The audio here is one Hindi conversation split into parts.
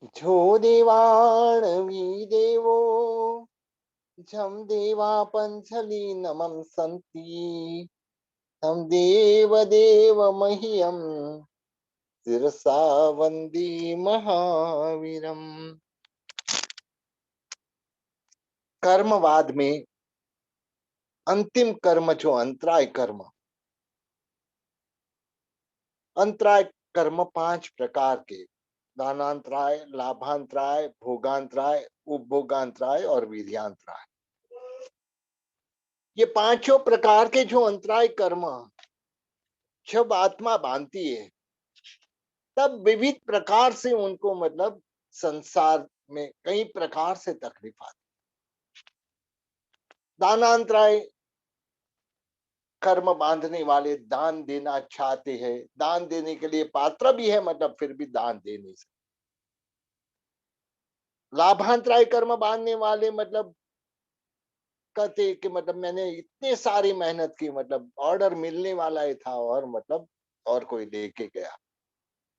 जो देवाणवी देवो झं देवा पञ्चलीनमं सन्ति तं देवदेव मह्यं शिरसा वन्दे महावीरम। कर्मवाद में अंतिम कर्म जो अंतराय कर्म, अंतराय कर्म 5 प्रकार के: दानांतराय, लाभांतराय, भोगांतराय, उपभोगांतराय और वीर्यांतराय। ये पांचों प्रकार के जो अंतराय कर्म जब आत्मा बांधती है, तब विविध प्रकार से उनको मतलब संसार में कई प्रकार से तकलीफ आती। दानांतराय कर्म बांधने वाले दान देना चाहते हैं, दान देने के लिए पात्र भी है, मतलब फिर भी दान दे नहीं सकते। लाभांतराय कर्म बांधने वाले मतलब कहते कि मतलब मैंने इतने सारी मेहनत की, मतलब ऑर्डर मिलने वाला ही था और मतलब और कोई लेके गया।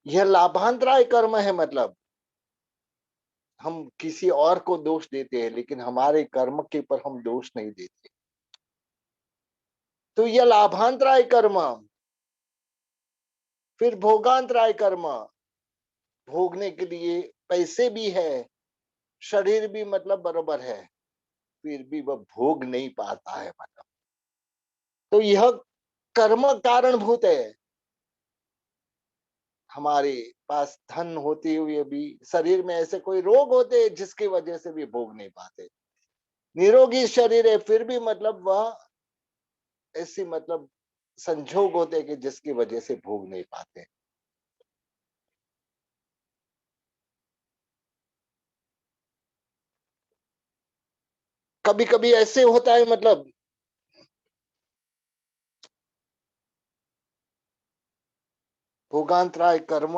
यह लाभांतराय कर्म है, मतलब हम किसी और को दोष देते हैं लेकिन हमारे कर्म के ऊपर हम दोष नहीं देते। तो यह लाभांतराय कर्म। फिर भोगांतराय कर्म, भोगने के लिए पैसे भी है, शरीर भी मतलब बराबर है, फिर भी वह भोग नहीं पाता है मतलब। तो यह कर्म कारणभूत है। हमारे पास धन होते हुए भी शरीर में ऐसे कोई रोग होते हैं जिसकी वजह से भी भोग नहीं पाते। निरोगी शरीर है फिर भी मतलब वह ऐसी मतलब संजोग होते हैं कि जिसकी वजह से भोग नहीं पाते। कभी कभी ऐसे होता है मतलब भोगांतराय कर्म,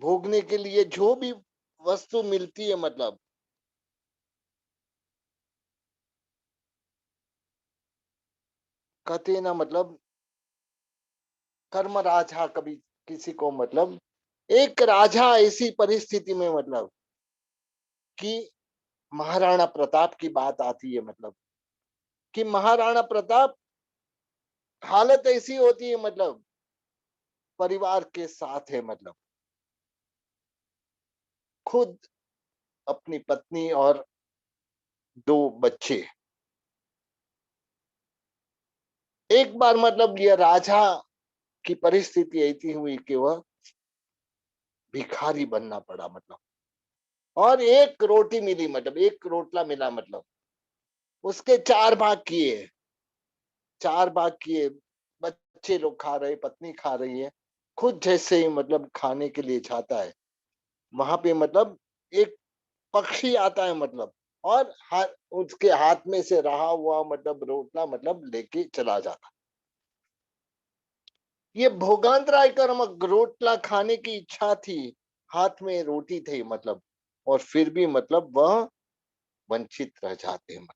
भोगने के लिए जो भी वस्तु मिलती है, मतलब कहते हैं ना, मतलब कर्म राजा कभी किसी को मतलब, एक राजा ऐसी परिस्थिति में मतलब कि महाराणा प्रताप की बात आती है, मतलब कि महाराणा प्रताप हालत ऐसी होती है मतलब परिवार के साथ है, मतलब खुद अपनी पत्नी और 2 बच्चे। एक बार मतलब यह राजा की परिस्थिति ऐसी हुई कि वह भिखारी बनना पड़ा, मतलब और एक रोटी मिली, मतलब एक रोटला मिला, मतलब उसके 4 भाग किए, 4 भाग किए। बच्चे लोग खा रहे, पत्नी खा रही है, खुद जैसे ही मतलब खाने के लिए जाता है, वहां पे मतलब एक पक्षी आता है, मतलब और उसके हाथ में से रहा हुआ मतलब रोटला मतलब लेके चला जाता। ये भोगांतराय कर्म, रोटला खाने की इच्छा थी, हाथ में रोटी थी मतलब, और फिर भी मतलब वह वंचित रह जाते हैं।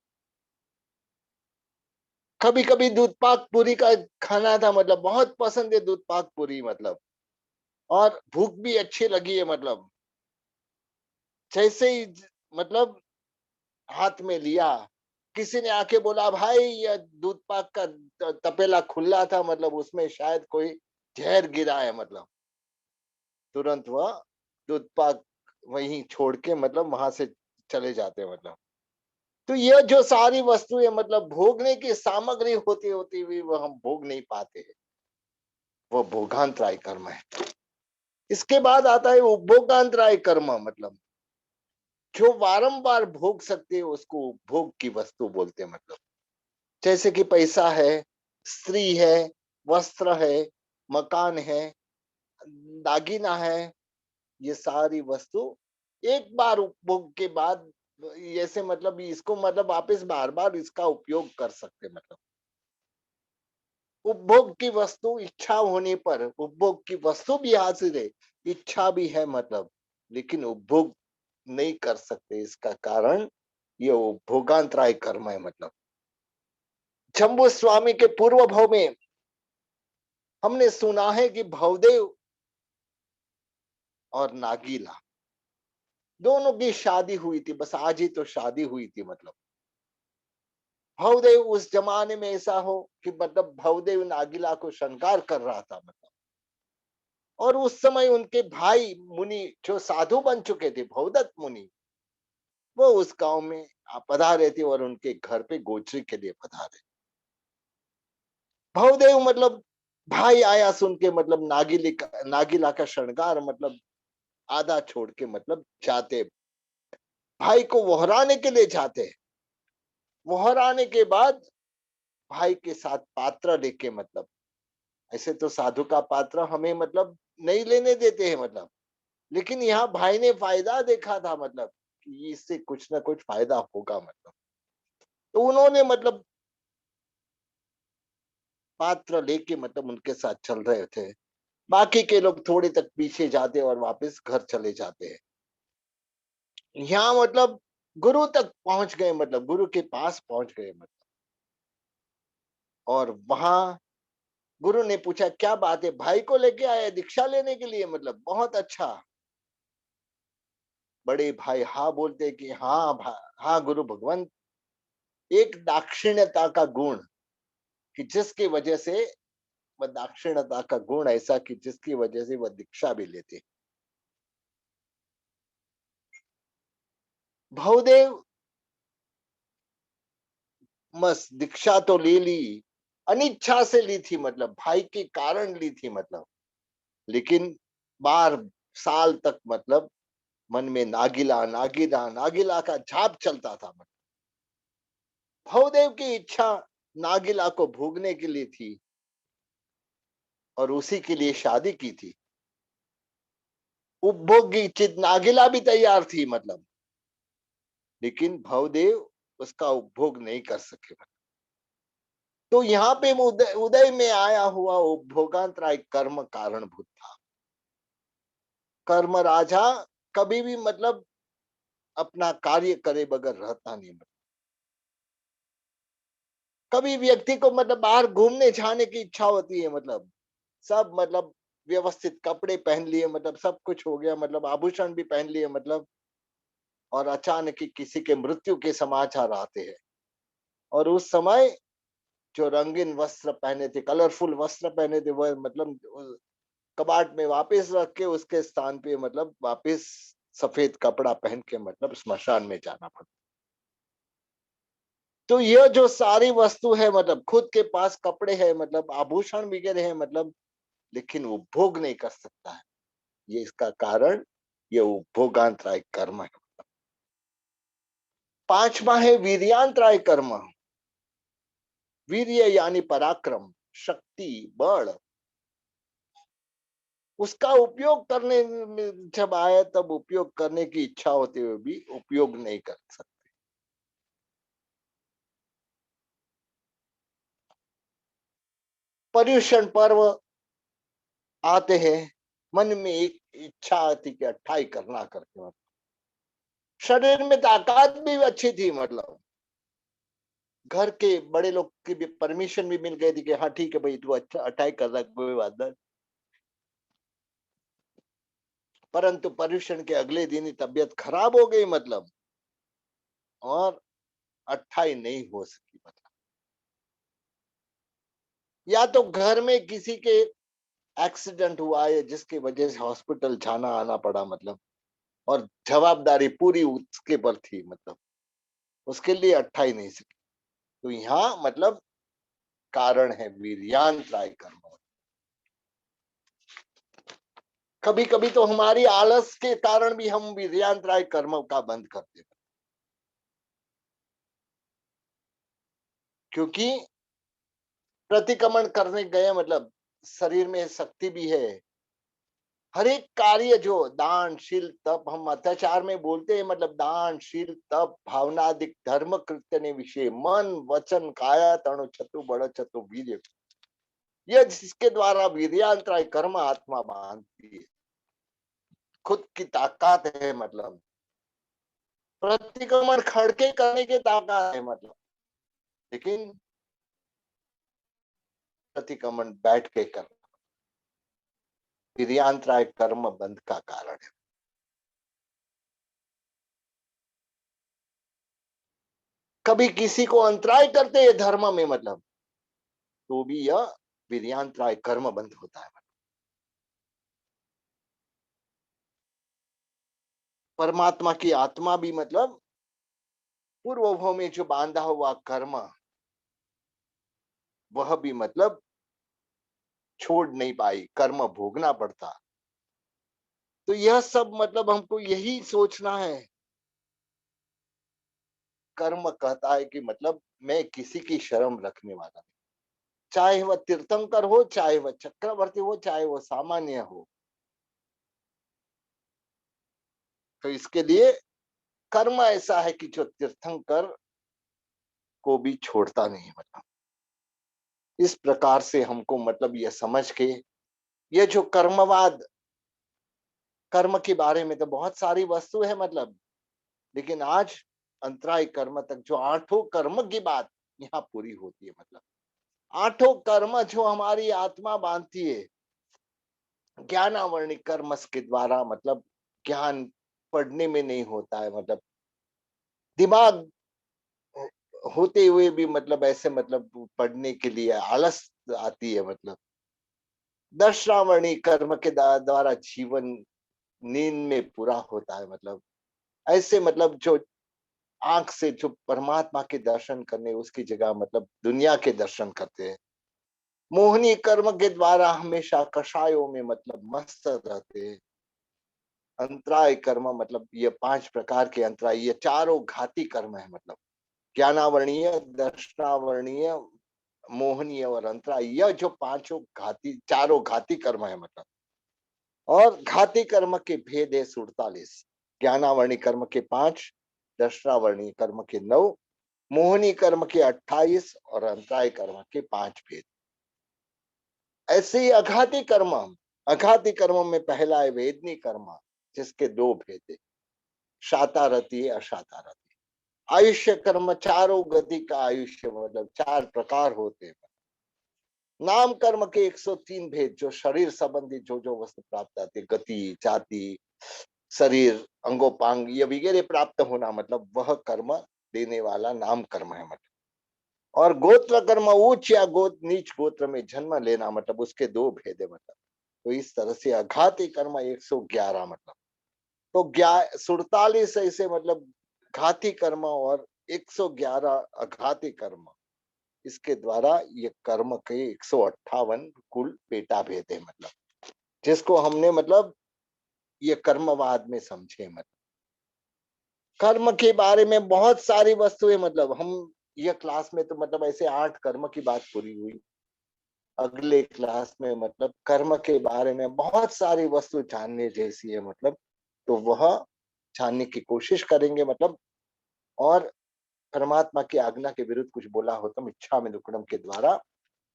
कभी कभी दूध पाक पूरी का खाना था, मतलब बहुत पसंद है दूध पाक पूरी, मतलब और भूख भी अच्छी लगी है, मतलब जैसे ही मतलब हाथ में लिया, किसी ने आके बोला भाई यह दूध पाक का तपेला खुला था, मतलब उसमें शायद कोई जहर गिरा है, मतलब तुरंत वह दूध पाक वहीं छोड़ के मतलब वहां से चले जाते हैं, मतलब। तो यह जो सारी वस्तुएं मतलब भोगने की सामग्री होती होती भी वह हम भोग नहीं पाते हैं, वो भोगांतराय कर्म है। इसके बाद आता है उपभोगांतराय कर्म, मतलब जो बारंबार भोग सकते हैं उसको उपभोग की वस्तु बोलते हैं, मतलब जैसे कि पैसा है, स्त्री है, वस्त्र है, मकान है, दागीना है, ये सारी वस्तु एक बार उपभोग के बाद ऐसे मतलब इसको मतलब वापस बार बार इसका उपयोग कर सकते, मतलब उपभोग की वस्तु इच्छा होने पर उपभोग की वस्तु भी हासिल है, इच्छा भी है, मतलब लेकिन उपभोग नहीं कर सकते, इसका कारण ये उपभोगांतराय कर्म है, मतलब जम्बू स्वामी के पूर्व भाव में हमने सुना है कि भवदेव और नागीला, दोनों की शादी हुई थी, बस आज ही तो शादी हुई थी। मतलब भवदेव उस जमाने में ऐसा हो कि मतलब भवदेव नागीला को श्रृंगार कर रहा था मतलब। और उस समय उनके भाई मुनि जो साधु बन चुके थे, भवदत्त मुनि, वो उस गांव में पधारे थे और उनके घर पे गोचरी के लिए पधारे। भवदेव मतलब भाई आया सुन के मतलब नागीला का श्रृंगार मतलब आधा छोड़ के मतलब जाते, भाई को वहराने के लिए जाते। वहराने के बाद भाई के साथ पात्र लेके मतलब, ऐसे तो साधु का पात्र हमें मतलब नहीं लेने देते हैं मतलब, लेकिन यहाँ भाई ने फायदा देखा था मतलब कि इससे कुछ ना कुछ फायदा होगा मतलब। तो उन्होंने मतलब पात्र लेके मतलब उनके साथ चल रहे थे। बाकी के लोग थोड़े तक पीछे जाते और वापस घर चले जाते हैं। यहाँ मतलब गुरु तक पहुंच गए, मतलब गुरु के पास पहुंच गए मतलब। और वहां गुरु ने पूछा क्या बात है, भाई को लेके आए दीक्षा लेने के लिए, मतलब बहुत अच्छा। बड़े भाई हाँ बोलते कि हाँ हाँ गुरु भगवान, एक दाक्षिण्यता का गुण कि जिसकी वजह से वह दाक्षिण्यता का गुण ऐसा कि जिसकी वजह से वह दीक्षा भी लेते। भवदेव बस दीक्षा तो ले ली, अनिच्छा से ली थी मतलब, भाई के कारण ली थी मतलब, लेकिन 12 साल तक मतलब मन में नागिला नागिला नागिला का झाप चलता था मतलब। भवदेव की इच्छा नागिला को भोगने के लिए थी और उसी के लिए शादी की थी। उपभोग की चित नागिला भी तैयार थी मतलब, लेकिन भवदेव उसका उपभोग नहीं कर सके। तो यहाँ पे उदय उदय में आया हुआ उपभोगांतराय कर्म कारणभूत था। कर्म राजा कभी भी मतलब अपना कार्य करे बगैर रहता नहीं मतलब। कभी व्यक्ति को मतलब बाहर घूमने जाने की इच्छा होती है मतलब, सब मतलब व्यवस्थित कपड़े पहन लिए मतलब, सब कुछ हो गया मतलब, आभूषण भी पहन लिए मतलब, और अचानक ही किसी के मृत्यु के समाचार आते हैं। और उस समय जो रंगीन वस्त्र पहने थे, कलरफुल वस्त्र पहने थे, वह मतलब कबाट में वापस रख के उसके स्थान पे मतलब वापस सफेद कपड़ा पहन के मतलब स्मशान में जाना पड़ता। तो यह जो सारी वस्तु है मतलब, खुद के पास कपड़े हैं मतलब, आभूषण वगैरह है मतलब, लेकिन उपभोग नहीं कर सकता है। ये इसका कारण ये उपभोगांतराय कर्म है। पांचवा है वीर्यांतराय कर्म। वीर्य यानी पराक्रम, शक्ति, बल, उसका उपयोग करने में जब आए तब उपयोग करने की इच्छा होते हुए भी उपयोग नहीं कर सकते। पर्युषण पर्व आते हैं, मन में एक इच्छा आती कि अट्ठाई करना करके मतलब। शरीर में ताकत भी अच्छी थी मतलब, घर के बड़े लोग की भी परमिशन भी मिल गई थी कि हाँ ठीक है भाई तू अच्छा अट्ठाई कर रहा, कोई बात नहीं। परंतु पर्युषण के अगले दिन ही तबीयत खराब हो गई मतलब, और अट्ठाई नहीं हो सकी मतलब। या तो घर में किसी के एक्सीडेंट हुआ है जिसकी वजह से हॉस्पिटल जाना आना पड़ा मतलब, और जवाबदारी पूरी उसके पर थी मतलब, उसके लिए अट्ठाई नहीं सकी। तो यहाँ मतलब कारण है वीर्यांतराय कर्म। कभी कभी तो हमारी आलस के कारण भी हम वीर्यांतराय कर्म का बंद कर देते, क्योंकि प्रतिक्रमण करने गए मतलब शरीर में शक्ति भी है। हर एक कार्य जो दान शील तप, हम अत्याचार में बोलते हैं मतलब, दान शील तप भावनादिक धर्म कृत्य ने विषय मन वचन काया तणु छतु बड़ छतु वीर्य, यह जिसके द्वारा वीर्यांतराय कर्म आत्मा बांधती है, खुद की ताकत है मतलब। प्रतिक्रमण खड़के करने की ताकत है मतलब, लेकिन प्रतिक्रमण बैठ के कर, वीर्यांतराय कर्म बंध का कारण है। कभी किसी को अंतराय करते हैं धर्म में मतलब, तो भी यह वीर्यांतराय कर्म बंध होता है। परमात्मा की आत्मा भी मतलब पूर्व भव में जो बांधा हुआ कर्म, वह भी मतलब छोड़ नहीं पाई, कर्म भोगना पड़ता। तो यह सब मतलब हमको यही सोचना है। कर्म कहता है कि मतलब मैं किसी की शर्म रखने वाला नहीं, चाहे वह तीर्थंकर हो, चाहे वह चक्रवर्ती हो, चाहे वह सामान्य हो। तो इसके लिए कर्म ऐसा है कि जो तीर्थंकर को भी छोड़ता नहीं है मतलब। इस प्रकार से हमको मतलब यह समझ के, ये जो कर्मवाद, कर्म के बारे में तो बहुत सारी वस्तु है मतलब, लेकिन आज अंतराय कर्म तक जो आठों कर्म की बात यहाँ पूरी होती है मतलब। आठों कर्म जो हमारी आत्मा बांधती है, ज्ञानावरणी कर्म के द्वारा मतलब, ज्ञान पढ़ने में नहीं होता है मतलब, दिमाग होते हुए भी मतलब ऐसे मतलब पढ़ने के लिए आलस आती है मतलब। दर्शनावरणी कर्म के द्वारा जीवन नींद में पूरा होता है मतलब। ऐसे मतलब जो आंख से जो परमात्मा के दर्शन करने, उसकी जगह मतलब दुनिया के दर्शन करते हैं। मोहनी कर्म के द्वारा हमेशा कषायों में मतलब मस्त रहते हैं। अंतराय कर्म मतलब ये 5 प्रकार के अंतराय, ये चारों घाती कर्म है मतलब। ज्ञानावरणीय, दर्शनावरणीय, मोहनीय और अंतराय, यह जो पांचों घाती, चारों घाती कर्म है मतलब। और घाती कर्म के भेद है 47। ज्ञानावरणी कर्म के 5, दर्शनावरणी कर्म के 9, मोहनी कर्म के 28 और अंतराय कर्म के 5 भेद। ऐसे ही अघाती कर्म, अघाती कर्म में पहला है वेदनी कर्म, जिसके 2 भेद है, शातारती अशातारती। आयुष्य कर्म, चारों गति का आयुष्य मतलब 4 प्रकार होते हैं। नाम कर्म के 103 भेद, जो शरीर संबंधी जो जो वस्तु प्राप्त आती है, गति, जाति, शरीर, अंगोपांग ये वगैरह प्राप्त होना मतलब, वह कर्म देने वाला नाम कर्म है मतलब। और गोत्र कर्म, उच्च या नीच गोत्र में जन्म लेना मतलब, उसके 2 भेद है मतलब। तो इस तरह से अघाती कर्म 111 मतलब। तो 47 ऐसे मतलब घाती कर्म और 111 अघाती कर्म, इसके द्वारा ये कर्म के 158 कुल पेटा भेद है मतलब, जिसको हमने मतलब ये कर्मवाद में समझे मतलब। कर्म के बारे में बहुत सारी वस्तुएं मतलब, हम ये क्लास में तो मतलब ऐसे 8 कर्म की बात पूरी हुई। अगले क्लास में मतलब कर्म के बारे में बहुत सारी वस्तु जानने जैसी है मतलब, तो वह जानने की कोशिश करेंगे मतलब। और परमात्मा की आज्ञा के विरुद्ध कुछ बोला हो तो मिच्छा में दुक्कड़म के द्वारा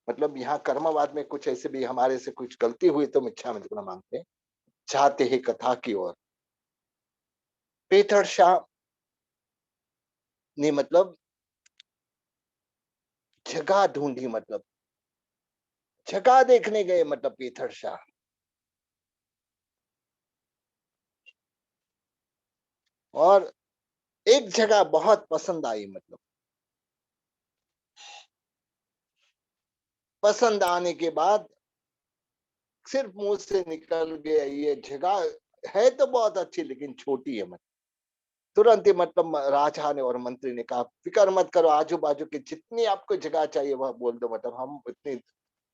मतलब, यहाँ कर्मवाद में कुछ ऐसे भी हमारे से कुछ गलती हुई तो मिच्छा में दुक्कड़म मांगते हैं, चाहते हैं कथा की ओर। पेथर शाह ने मतलब जगह ढूंढी मतलब, जगह देखने गए मतलब पेथर शाह, और एक जगह बहुत पसंद आई मतलब। पसंद आने के बाद सिर्फ मुंह से निकल गया, ये जगह है तो बहुत अच्छी लेकिन छोटी है मतलब। तुरंत ही मतलब राजा ने और मंत्री ने कहा, फिक्र मत करो, आजू बाजू की जितनी आपको जगह चाहिए वह बोल दो मतलब, हम इतनी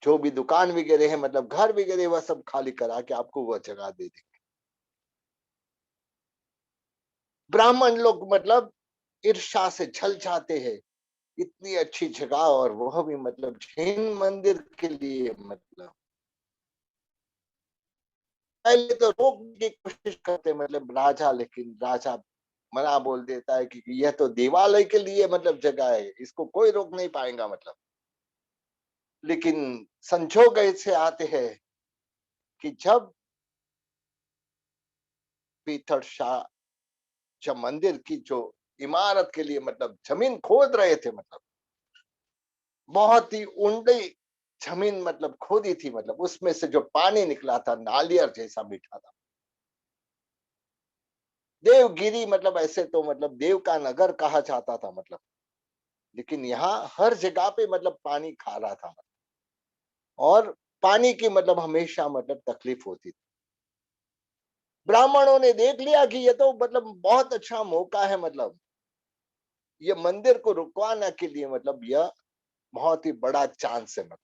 जो भी दुकान वगैरह है मतलब, घर वगैरह वह सब खाली करा के आपको वह जगह दे देंगे। ब्राह्मण लोग मतलब ईर्ष्या से जल जाते हैं, इतनी अच्छी जगह और वह भी मतलब जैन मंदिर के लिए मतलब। पहले तो रोकने की कोशिश करते मतलब राजा, लेकिन राजा मना बोल देता है कि यह तो देवालय के लिए मतलब जगह है, इसको कोई रोक नहीं पाएगा मतलब। लेकिन संजोग ऐसे आते हैं कि जब पीथर शाह जब मंदिर की जो इमारत के लिए मतलब जमीन खोद रहे थे मतलब, बहुत ही ऊंडी जमीन मतलब खोदी थी, मतलब उसमें से जो पानी निकला था नालियर जैसा मीठा था। देवगिरी मतलब ऐसे तो मतलब देव का नगर कहा जाता था मतलब, लेकिन यहाँ हर जगह पे मतलब पानी खारा था, और पानी की मतलब हमेशा मतलब तकलीफ होती थी। ब्राह्मणों ने देख लिया कि ये तो मतलब बहुत अच्छा मौका है, मतलब ये मंदिर को रुकवाने के लिए, मतलब यह बहुत ही बड़ा चांस है। मतलब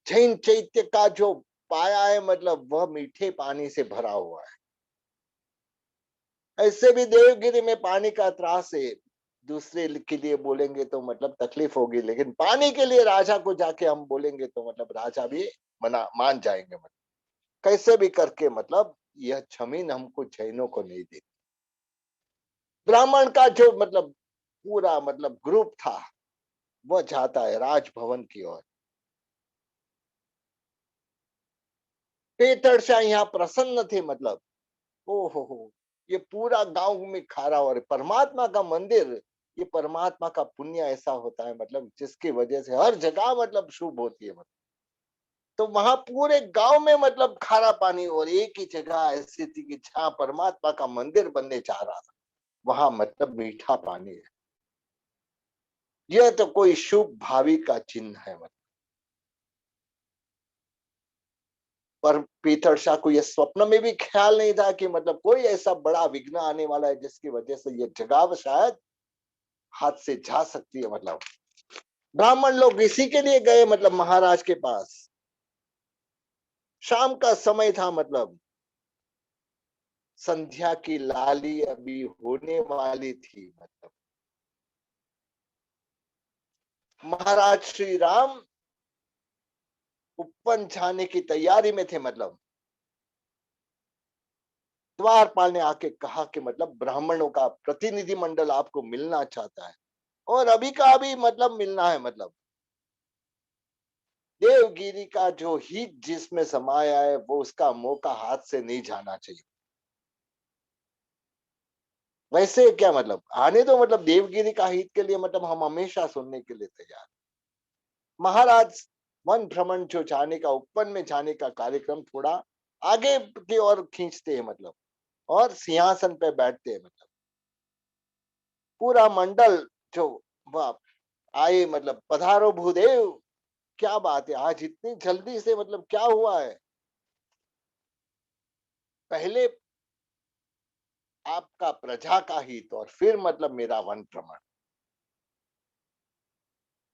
जैन चैत्य का जो पाया है, मतलब वह मीठे पानी से भरा हुआ है। ऐसे भी देवगिरी में पानी का त्रास है, दूसरे के लिए बोलेंगे तो मतलब तकलीफ होगी, लेकिन पानी के लिए राजा को जाके हम बोलेंगे तो मतलब राजा भी मना मान जाएंगे। मतलब कैसे भी करके मतलब यह जमीन हमको जैनों को नहीं देती। ब्राह्मण का जो मतलब पूरा मतलब ग्रुप था, वह जाता है राजभवन की ओर। पेतरशाह यहाँ प्रसन्न थे, मतलब ओ हो, ये पूरा गांव में खारा, और परमात्मा का मंदिर, ये परमात्मा का पुण्य ऐसा होता है, मतलब जिसकी वजह से हर जगह मतलब शुभ होती है। मतलब तो वहां पूरे गांव में मतलब खारा पानी, और एक ही जगह ऐसी थी कि जहाँ परमात्मा का मंदिर बनने जा रहा था, वहां मतलब मीठा पानी है। यह तो कोई शुभ भावी का चिन्ह है। मतलब पर पीटर शाह को यह स्वप्न में भी ख्याल नहीं था कि मतलब कोई ऐसा बड़ा विघ्न आने वाला है जिसकी वजह से यह जगह शायद हाथ से जा सकती है। मतलब ब्राह्मण लोग इसी के लिए गए, मतलब महाराज के पास। शाम का समय था, मतलब संध्या की लाली अभी होने वाली थी। मतलब महाराज श्री राम उपवन जाने की तैयारी में थे। मतलब द्वारपाल ने आके कहा कि मतलब ब्राह्मणों का प्रतिनिधि मंडल आपको मिलना चाहता है, और अभी का अभी मतलब मिलना है। मतलब देवगिरी का जो हित जिसमें समाया है, वो उसका मौका हाथ से नहीं जाना चाहिए। वैसे क्या मतलब आने दो, मतलब देवगिरी का हित के लिए मतलब हम हमेशा सुनने के लिए तैयार। महाराज वन भ्रमण जो जाने का, उपवन में जाने का कार्यक्रम थोड़ा आगे की ओर खींचते हैं, मतलब और सिंहासन पे बैठते हैं। मतलब पूरा मंडल जो वह आए, मतलब पधारो भूदेव, क्या बात है आज इतनी जल्दी से, मतलब क्या हुआ है? पहले आपका प्रजा का हित, और फिर मतलब मेरा वन भ्रमण।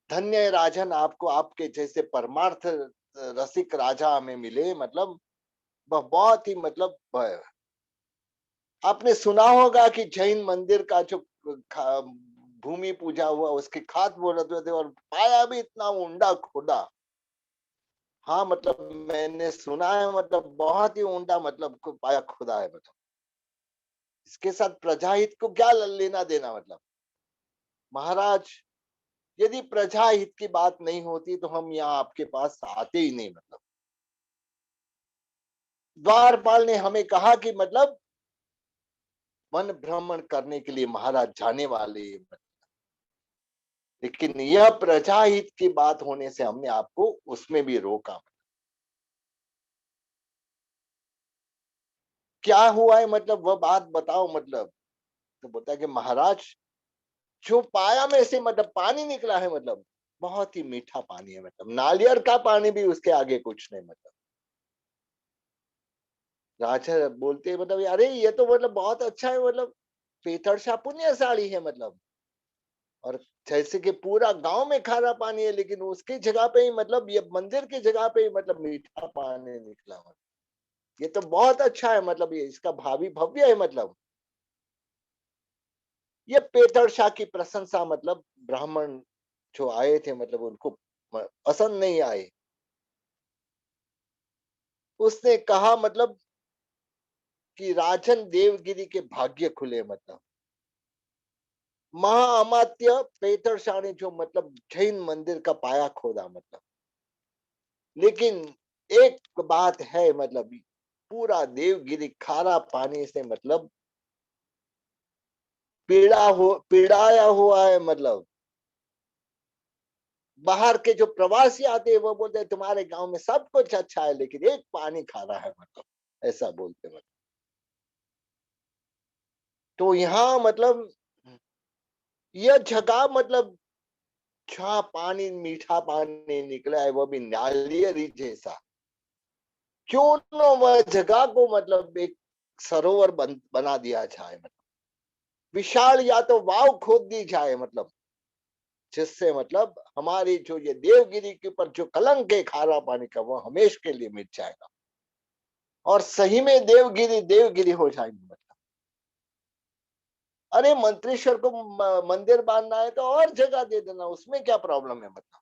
धन्य है राजन, आपको आपके जैसे परमार्थ रसिक राजा हमें मिले। मतलब वह बहुत ही मतलब आपने सुना होगा कि जैन मंदिर का जो भूमि पूजा हुआ, उसके खात बोल रहे थे, और पाया भी इतना ऊंडा खोदा। हाँ मतलब मैंने सुना है, मतलब बहुत ही ऊंडा मतलब पाया खुदा है। मतलब इसके साथ प्रजाहित को क्या लेना देना? मतलब महाराज, यदि प्रजा हित की बात नहीं होती तो हम यहाँ आपके पास आते ही नहीं। मतलब द्वारपाल ने हमें कहा कि मतलब वन भ्रमण करने के लिए महाराज जाने वाले हैं। लेकिन यह प्रजा हित की बात होने से हमने आपको उसमें भी रोका। क्या हुआ है, मतलब वह बात बताओ। मतलब तो बोलता है कि महाराज, जो पाया में से मतलब पानी निकला है, मतलब बहुत ही मीठा पानी है, मतलब नालियर का पानी भी उसके आगे कुछ नहीं। मतलब राजा बोलते हैं, मतलब अरे ये तो मतलब बहुत अच्छा है, मतलब पीतरसा पुण्यशाली है। मतलब और जैसे कि पूरा गांव में खारा पानी है, लेकिन उसकी जगह पे ही मतलब ये मंदिर की जगह पे ही मतलब मीठा पानी निकला। मतलब ये तो बहुत अच्छा है, मतलब ये इसका भावी भव्य है। मतलब ये पेतरशाह की प्रशंसा, मतलब ब्राह्मण जो आए थे, मतलब उनको पसंद नहीं आए। उसने कहा मतलब कि राजन देवगिरी के भाग्य खुले। मतलब महाअमात्य पेतरशाह ने जो मतलब जैन मंदिर का पाया खोदा। मतलब लेकिन एक बात है, मतलब पूरा देवगिरी खारा पानी से मतलब पीड़ाया हुआ है। मतलब बाहर के जो प्रवासी आते हैं वो बोलते हैं तुम्हारे गांव में सब कुछ अच्छा है लेकिन एक पानी खारा है मतलब, ऐसा बोलते हैं। तो यहाँ मतलब यह जगह मतलब जहाँ पानी मीठा पानी निकला है वो भी नालियरी जैसा, क्यों न वह जगह को मतलब एक सरोवर बना दिया जाए, मतलब विशाल या तो वाव खोद दी जाए, मतलब जिससे मतलब हमारी जो ये देवगिरी के ऊपर जो कलंक है खारा पानी का वो हमेशा के लिए मिट जाएगा और सही में देवगिरी देवगिरी हो जाएगी। मतलब अरे मंत्रेश्वर को मंदिर बांधना है तो और जगह दे देना, उसमें क्या प्रॉब्लम है मतलब।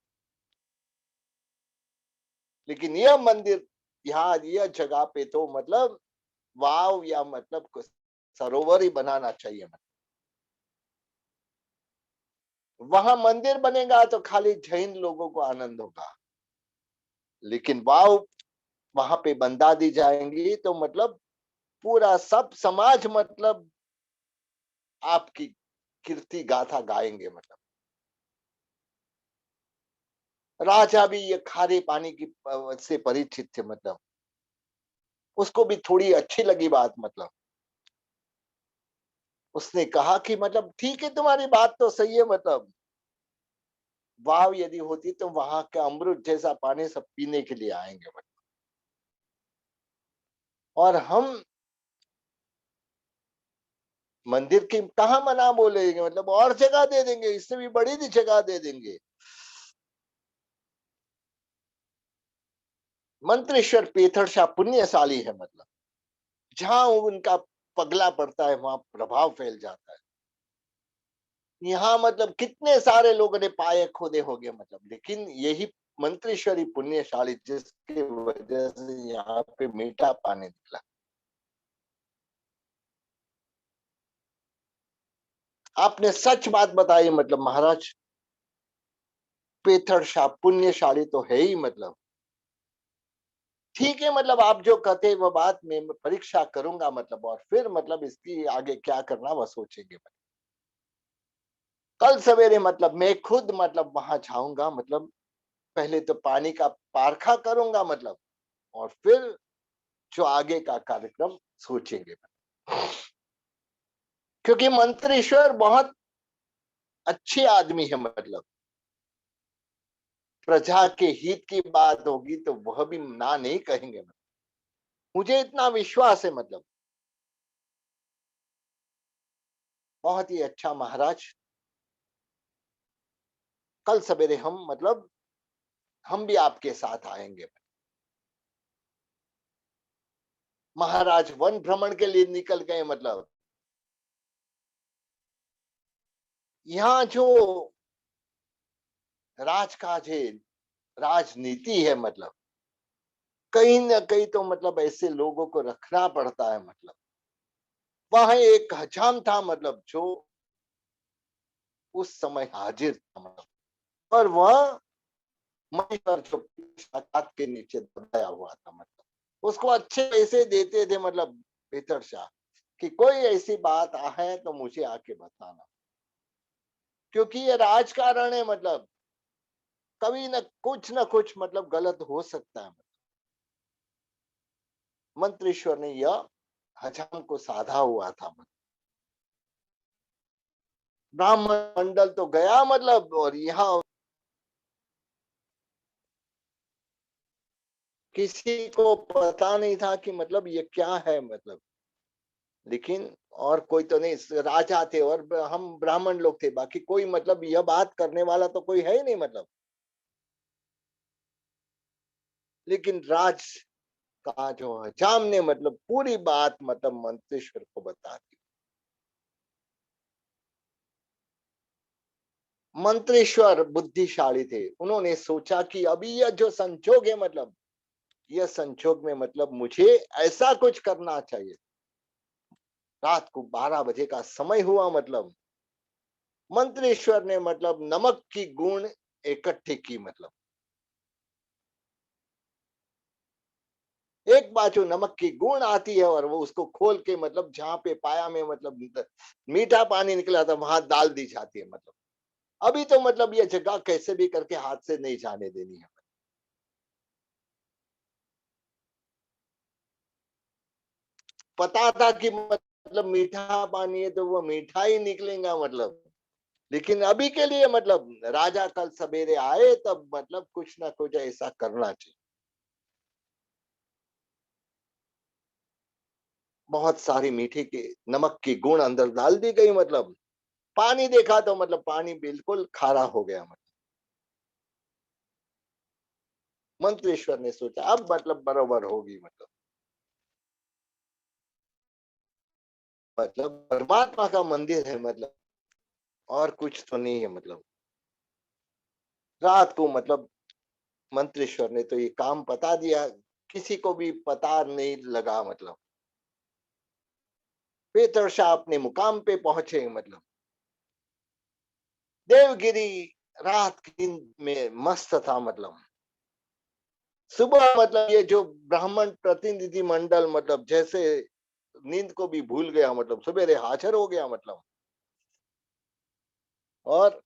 लेकिन यह मंदिर यहाँ यह जगह पे तो मतलब वाव या मतलब कुछ सरोवर ही बनाना चाहिए। मतलब वहां मंदिर बनेगा तो खाली जैन लोगों को आनंद होगा, लेकिन वाव वहां पे बंधा दी जाएंगी तो मतलब पूरा सब समाज मतलब आपकी कीर्ति गाथा गाएंगे। मतलब राजा भी ये खारे पानी की से परिचित थे, मतलब उसको भी थोड़ी अच्छी लगी बात। मतलब उसने कहा कि मतलब ठीक है तुम्हारी बात तो सही है, मतलब वाव यदि होती तो वहां का अमृत जैसा पानी सब पीने के लिए आएंगे। मतलब और हम मंदिर की कहाँ मना बोलेंगे, मतलब और जगह दे देंगे, इससे भी बड़ी दी जगह दे देंगे। मंत्रेश्वर पेथरशाह पुण्यशाली है, मतलब जहां उनका पगला पड़ता है वहां प्रभाव फैल जाता है। यहाँ मतलब कितने सारे लोगों ने पाए खोदे होंगे, मतलब लेकिन यही मंत्रेश्वरी पुण्यशाली जिसकी वजह से यहाँ पे मीठा पानी निकला। आपने सच बात बताई, मतलब महाराज पेथरशाह पुण्यशाली तो है ही। मतलब ठीक है, मतलब आप जो कहते हैं वो बात मैं परीक्षा करूंगा, मतलब और फिर मतलब इसकी आगे क्या करना वो सोचेंगे। कल सवेरे मतलब मैं खुद मतलब वहां जाऊंगा, मतलब पहले तो पानी का पारखा करूंगा, मतलब और फिर जो आगे का कार्यक्रम सोचेंगे। क्योंकि मंत्रेश्वर बहुत अच्छे आदमी है, मतलब प्रजा के हित की बात होगी तो वह भी ना नहीं कहेंगे। मुझे इतना विश्वास है। मतलब बहुत ही अच्छा महाराज, कल सवेरे हम मतलब हम भी आपके साथ आएंगे। महाराज वन भ्रमण के लिए निकल गए। मतलब यहाँ जो राजकाज है, राजनीति है, मतलब कहीं ना कहीं तो मतलब ऐसे लोगों को रखना पड़ता है। मतलब वहां एक हजाम था, मतलब जो उस समय हाजिर था, मतलब और वह मणि पर जो हाथ के नीचे दबाया हुआ था। मतलब उसको अच्छे पैसे देते थे, मतलब भीतर शाह कि कोई ऐसी बात है तो मुझे आके बताना, क्योंकि ये राजकारण है। मतलब कभी न कुछ मतलब गलत हो सकता है। मंत्रेश्वर ने यह हजाम को साधा हुआ था। ब्राह्मण मंडल तो गया, मतलब और यहाँ किसी को पता नहीं था कि मतलब ये क्या है। मतलब लेकिन और कोई तो नहीं, राजा थे और हम ब्राह्मण लोग थे, बाकी कोई मतलब यह बात करने वाला तो कोई है ही नहीं। मतलब लेकिन राज का जो हजाम ने मतलब पूरी बात मतलब मंत्रेश्वर को बता दी। मंत्रेश्वर बुद्धिशाली थे, उन्होंने सोचा कि अभी यह जो संजोग है, मतलब यह संजोग में मतलब मुझे ऐसा कुछ करना चाहिए। रात को 12 बजे का समय हुआ। मतलब मंत्रेश्वर ने मतलब नमक की गुण इकट्ठी की। मतलब एक बाजू नमक की गुण आती है और वो उसको खोल के मतलब जहां पे पाया में मतलब मीठा पानी निकला था वहां डाल दी जाती है। मतलब अभी तो मतलब ये जगह कैसे भी करके हाथ से नहीं जाने देनी है। पता था कि मतलब मीठा पानी है तो वो मीठा ही निकलेगा मतलब। लेकिन अभी के लिए मतलब राजा कल सवेरे आए तब मतलब कुछ ना कुछ ऐसा करना चाहिए। बहुत सारी मीठी की नमक की गुण अंदर डाल दी गई मतलब। पानी देखा तो मतलब पानी बिल्कुल खारा हो गया मतलब। मंत्रेश्वर ने सोचा अब मतलब बरोबर होगी मतलब। मतलब परमात्मा का मंदिर है मतलब, और कुछ तो नहीं है मतलब। रात को मतलब मंत्रेश्वर ने तो ये काम बता दिया, किसी को भी पता नहीं लगा मतलब। पेतरशाह अपने मुकाम पे पहुंचे मतलब। देवगिरी रात दिन में मस्त था मतलब। सुबह मतलब ये जो ब्राह्मण प्रतिनिधि मंडल मतलब जैसे नींद को भी भूल गया मतलब, सवेरे हाजिर हो गया मतलब। और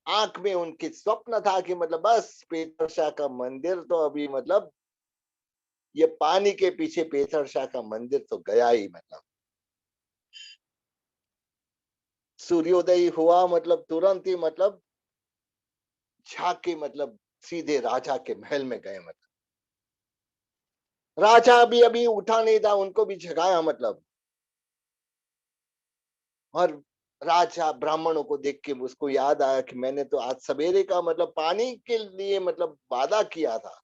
आंख में उनकी स्वप्न था कि मतलब बस पेतरशाह का मंदिर तो अभी मतलब ये पानी के पीछे पेतरशाह का मंदिर तो गया ही मतलब। सूर्योदय हुआ मतलब तुरंत ही मतलब झांके मतलब सीधे राजा के महल में गए मतलब। राजा अभी अभी उठा नहीं था, उनको भी जगाया मतलब। और राजा ब्राह्मणों को देख के उसको याद आया कि मैंने तो आज सवेरे का मतलब पानी के लिए मतलब वादा किया था।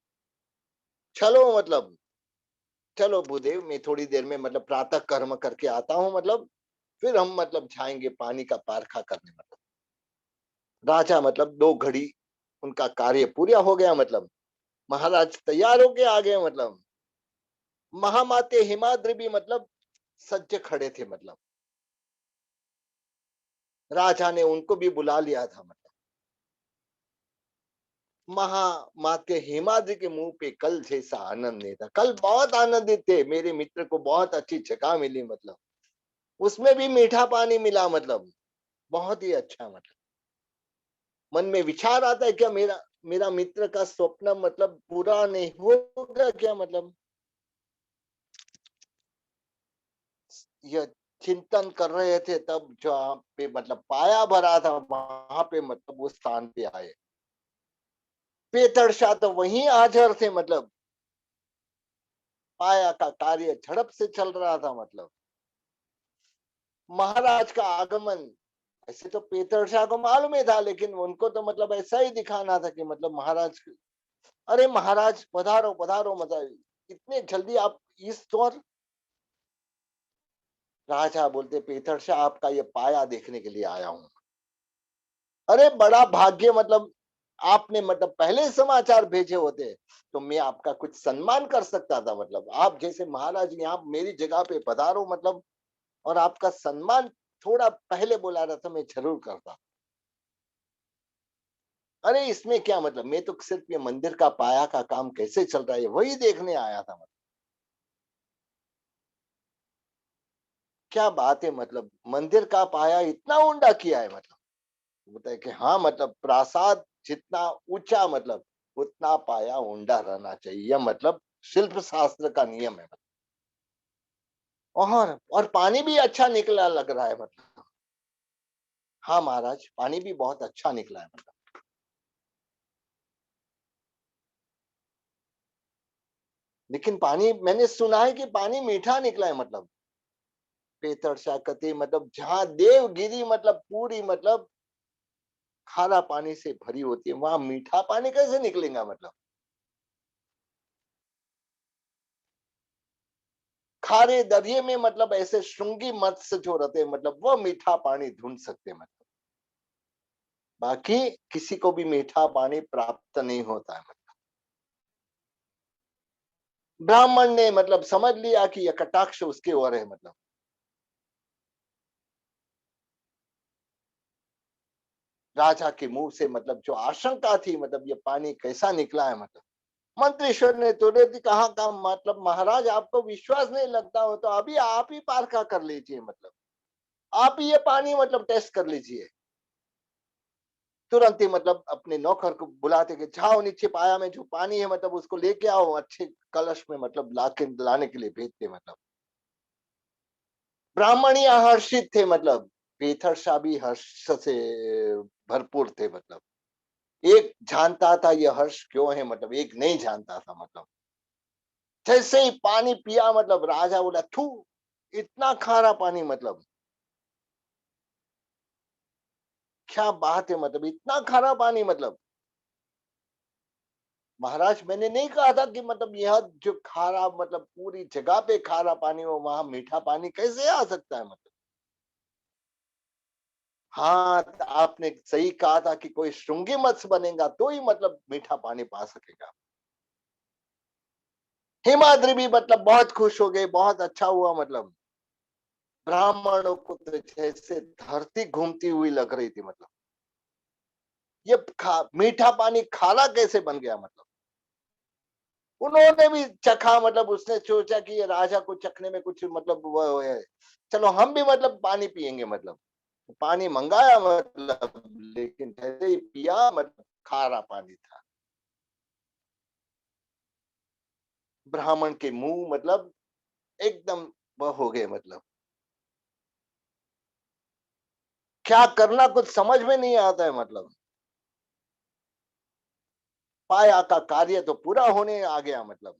चलो मतलब, चलो भूदेव मैं थोड़ी देर में मतलब प्रातः कर्म करके आता हूँ मतलब, फिर हम मतलब जाएंगे पानी का पारखा करने मतलब। राजा मतलब 2 घड़ी उनका कार्य पूरा हो गया मतलब। महाराज तैयार होके आ गए मतलब। महामाते हिमाद्री भी मतलब सज्ज खड़े थे मतलब। राजा ने उनको भी बुला लिया था मतलब। महामाते हिमाद्री के मुंह पे कल जैसा आनंद नहीं था। कल बहुत आनंदित थे, मेरे मित्र को बहुत अच्छी जगह मिली मतलब। उसमें भी मीठा पानी मिला मतलब। बहुत ही अच्छा मतलब। मन में विचार आता है क्या मेरा मेरा मित्र का स्वप्न मतलब पूरा नहीं होगा क्या मतलब। यह चिंतन कर रहे थे तब जहाँ पे मतलब पाया भरा था वहां पे मतलब उस स्थान पे आए। पेतरशाह तो वहीं हाजिर थे मतलब। पाया का कार्य झड़प से चल रहा था मतलब। महाराज का आगमन ऐसे तो पेतरशाह को मालूम ही था, लेकिन उनको तो मतलब ऐसा ही दिखाना था कि मतलब महाराज, अरे महाराज पधारो पधारो मतलब इतने जल्दी आप इस दौर। राजा बोलते पेतरशाह आपका ये पाया देखने के लिए आया हूँ। अरे बड़ा भाग्य मतलब, आपने मतलब पहले समाचार भेजे होते तो मैं आपका कुछ सम्मान कर सकता था मतलब। आप जैसे महाराज यहाँ मेरी जगह पे पधारो मतलब, और आपका सम्मान थोड़ा पहले बुला रहा था मैं जरूर करता। अरे इसमें क्या मतलब, मैं तो सिर्फ ये मंदिर का पाया का काम कैसे चल रहा है वही देखने आया था मतलब। क्या बात है मतलब, मंदिर का पाया इतना ऊंडा किया है मतलब। बोलता है कि हाँ मतलब प्रासाद जितना ऊंचा मतलब उतना पाया ऊंडा रहना चाहिए मतलब, शिल्प शास्त्र का नियम है मतलब। और पानी भी अच्छा निकला लग रहा है मतलब। हाँ महाराज पानी भी बहुत अच्छा निकला है मतलब। लेकिन पानी मैंने सुना है कि पानी मीठा निकला है मतलब। पेतरशाह कहते मतलब जहाँ देवगिरी मतलब पूरी मतलब खारा पानी से भरी होती है, वहां मीठा पानी कैसे निकलेगा मतलब। खारे दरिये में मतलब ऐसे श्रृंगी मत्स्य जो रहते हैं मतलब वो मीठा पानी ढूंढ सकते हैं मतलब। बाकी किसी को भी मीठा पानी प्राप्त नहीं होता है मतलब। ब्राह्मण ने मतलब समझ लिया कि यह कटाक्ष उसके ओर है मतलब। राजा के मुंह से मतलब जो आशंका थी मतलब ये पानी कैसा निकला है मतलब। मंत्रीश्वर ने तुरंत ही कहा का मतलब महाराज आपको विश्वास नहीं लगता हो तो अभी आप ही पारखा कर लीजिए मतलब। आप ही ये पानी मतलब टेस्ट कर लीजिए। तुरंत ही मतलब अपने नौकर को बुलाते कि जाओ नीचे पाया में जो पानी है मतलब उसको लेके आओ, अच्छे कलश में मतलब लाने के लिए भेजते मतलब। ब्राह्मण यहाँ हर्षित थे मतलब, बेथर शाह भी हर्ष से भरपूर थे मतलब। एक जानता था ये हर्ष क्यों है मतलब, एक नहीं जानता था मतलब। जैसे ही पानी पिया मतलब राजा बोला थू, इतना खारा पानी मतलब, क्या बात है मतलब, इतना खारा पानी मतलब। महाराज मैंने नहीं कहा था कि मतलब यह जो खारा मतलब पूरी जगह पे खारा पानी हो, वहां मीठा पानी कैसे आ सकता है मतलब। हाँ, तो आपने सही कहा था कि कोई श्रृंगी मत्स्य बनेगा तो ही मतलब मीठा पानी पा सकेगा। हिमाद्री भी मतलब बहुत खुश हो गए, बहुत अच्छा हुआ मतलब। ब्राह्मणों को तो जैसे धरती घूमती हुई लग रही थी मतलब। ये मीठा पानी खारा कैसे बन गया मतलब। उन्होंने भी चखा मतलब, उसने सोचा कि ये राजा को चखने में कुछ मतलब वो है, चलो हम भी मतलब पानी पिएंगे मतलब। पानी मंगाया मतलब, लेकिन जैसे ही पिया मतलब खारा पानी था। ब्राह्मण के मुंह मतलब एकदम वह हो गए मतलब, क्या करना कुछ समझ में नहीं आता है मतलब। पाया का कार्य तो पूरा होने आ गया मतलब।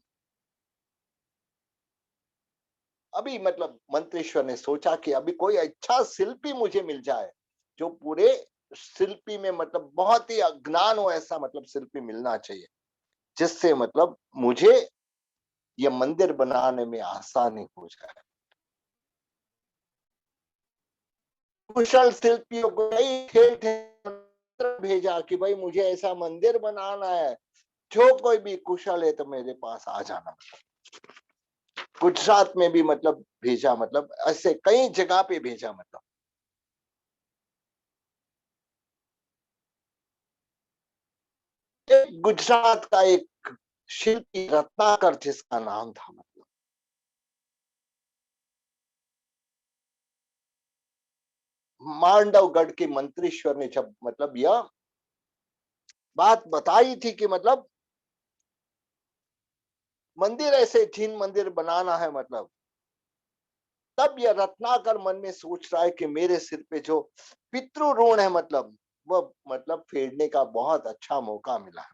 अभी मतलब मंत्रेश्वर ने सोचा कि अभी कोई अच्छा शिल्पी मुझे मिल जाए, जो पूरे शिल्पी में मतलब बहुत ही अज्ञान हो, ऐसा मतलब शिल्पी मिलना चाहिए जिससे मतलब मुझे ये मंदिर बनाने में आसानी हो जाए। कुशल शिल्पियों को कई ठेठ भेजा कि भाई मुझे ऐसा मंदिर बनाना है, जो कोई भी कुशल है तो मेरे पास आ जाना। गुजरात में भी मतलब भेजा मतलब, ऐसे कई जगह पे भेजा मतलब। एक गुजरात का एक शिल्पी रत्नाकर जिसका नाम था मतलब, मांडवगढ़ के मंत्रीश्वर ने जब मतलब यह बात बताई थी कि मतलब मंदिर ऐसे जिन मंदिर बनाना है मतलब, तब यह रत्नाकर मन में सोच रहा है कि मेरे सिर पे जो पितृ ऋण है मतलब, वह मतलब फेरने का बहुत अच्छा मौका मिला है।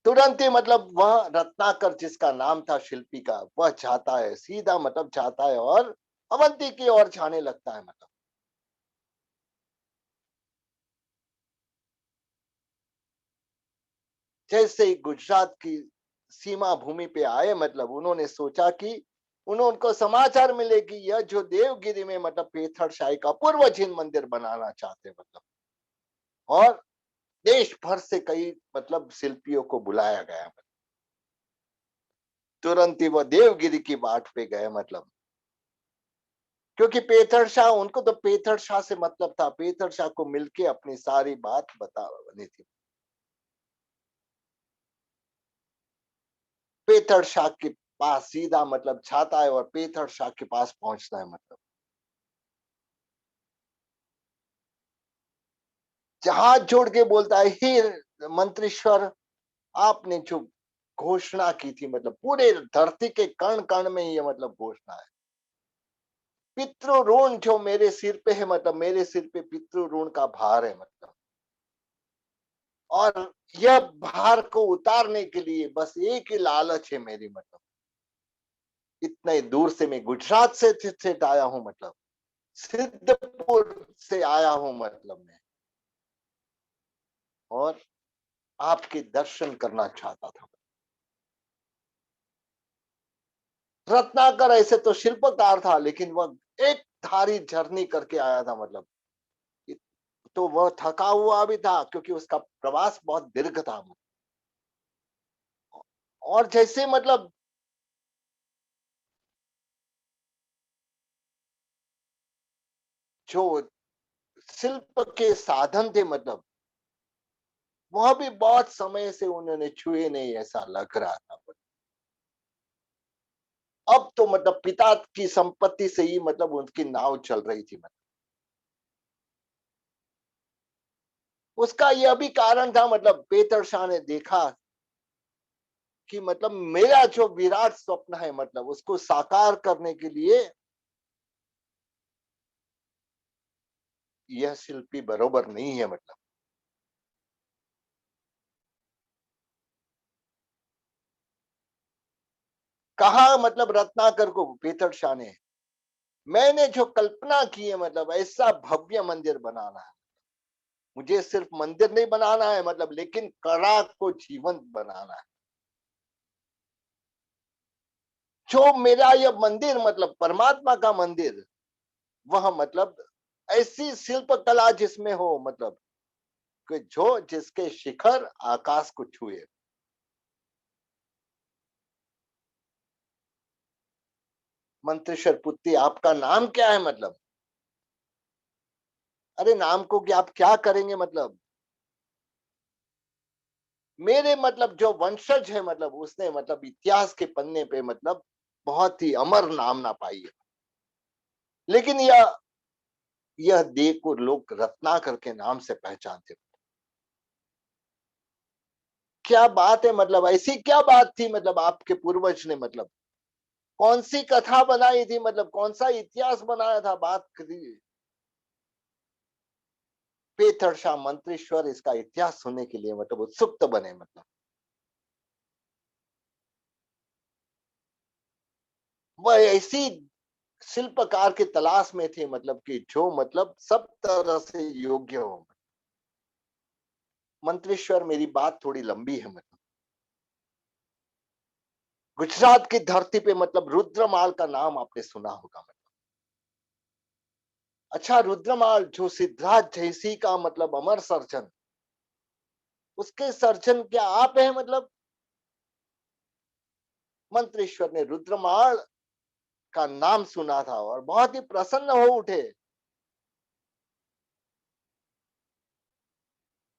तुरंत ही मतलब वह रत्नाकर जिसका नाम था शिल्पी का, वह जाता है सीधा मतलब जाता है और अवंती की ओर जाने लगता है मतलब। जैसे ही गुजरात की सीमा भूमि पे आए मतलब, उन्होंने सोचा कि उनको समाचार मिले कि यह जो देवगिरी में मतलब पेथर शाही का पूर्व जिन मंदिर बनाना चाहते मतलब, और देश भर से कई मतलब शिल्पियों को बुलाया गया। तुरंत ही वह देवगिरी की बाट पे गए मतलब, क्योंकि पेथर शाह, उनको तो पेथर शाह से मतलब था, पेथर शाह को मिलके अपनी सारी बात बतानी थी। पेथर शाह के पास सीधा मतलब जाता है और पेथर शाह के पास पहुंचता है मतलब, हाथ जोड़ के बोलता है, हे मंत्रीश्वर, आपने जो घोषणा की थी मतलब पूरे धरती के कण कण में ये मतलब घोषणा है, पितृ ऋण जो मेरे सिर पे है मतलब, मेरे सिर पे पितृ ऋण का भार है मतलब, और यह भार को उतारने के लिए बस एक ही लालच है मेरी मतलब, इतने दूर से मैं गुजरात से आया हूं मतलब, सिद्धपुर से आया हूं मतलब मैं, और आपके दर्शन करना चाहता था। रत्नाकर ऐसे तो शिल्पकार था, लेकिन वह एक धारी झरनी करके आया था मतलब, तो वह थका हुआ भी था क्योंकि उसका प्रवास बहुत दीर्घ था। और जैसे मतलब जो शिल्प के साधन थे मतलब, वह भी बहुत समय से उन्होंने छुए नहीं ऐसा लग रहा था। अब तो मतलब पिता की संपत्ति से ही मतलब उनकी नाव चल रही थी। मतलब उसका यह भी कारण था, मतलब पीटर शाह ने देखा कि मतलब मेरा जो विराट स्वप्न है, मतलब उसको साकार करने के लिए यह शिल्पी बरोबर नहीं है। मतलब कहा मतलब रत्नाकर को पीटर शाह ने, मैंने जो कल्पना की है, मतलब ऐसा भव्य मंदिर बनाना है। मुझे सिर्फ मंदिर नहीं बनाना है, मतलब लेकिन कला को जीवंत बनाना है। जो मेरा यह मंदिर, मतलब परमात्मा का मंदिर, वह मतलब ऐसी शिल्प कला जिसमें हो, मतलब कि जो जिसके शिखर आकाश को छुए। मंत्रेश्वर पुत्री, आपका नाम क्या है? मतलब अरे नाम को कि आप क्या करेंगे? मतलब मेरे मतलब जो वंशज है, मतलब उसने मतलब इतिहास के पन्ने पे मतलब बहुत ही अमर नाम ना पाई है। लेकिन यह देह को लोग रत्नाकर के नाम से पहचानते। क्या बात है! मतलब ऐसी क्या बात थी, मतलब आपके पूर्वज ने मतलब कौन सी कथा बनाई थी, मतलब कौन सा इतिहास बनाया था? बात करिए। पेथर शाह मंत्रेश्वर इसका इतिहास सुनने के लिए मतलब उत्सुक तो बने। मतलब वह ऐसी शिल्पकार की तलाश में थे, मतलब कि जो मतलब सब तरह से योग्य हो। मंत्रेश्वर, मेरी बात थोड़ी लंबी है। मतलब गुजरात की धरती पे मतलब रुद्रमाल का नाम आपने सुना होगा। मतलब अच्छा, रुद्रमाल जो सिद्धराज जयसिंह का मतलब अमर सर्जन, उसके सर्जन क्या आप हैं? मतलब मंत्रेश्वर ने रुद्रमाल का नाम सुना था और बहुत ही प्रसन्न हो उठे।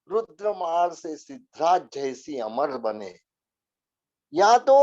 रुद्रमाल से सिद्धराज जयसिंह अमर बने, या तो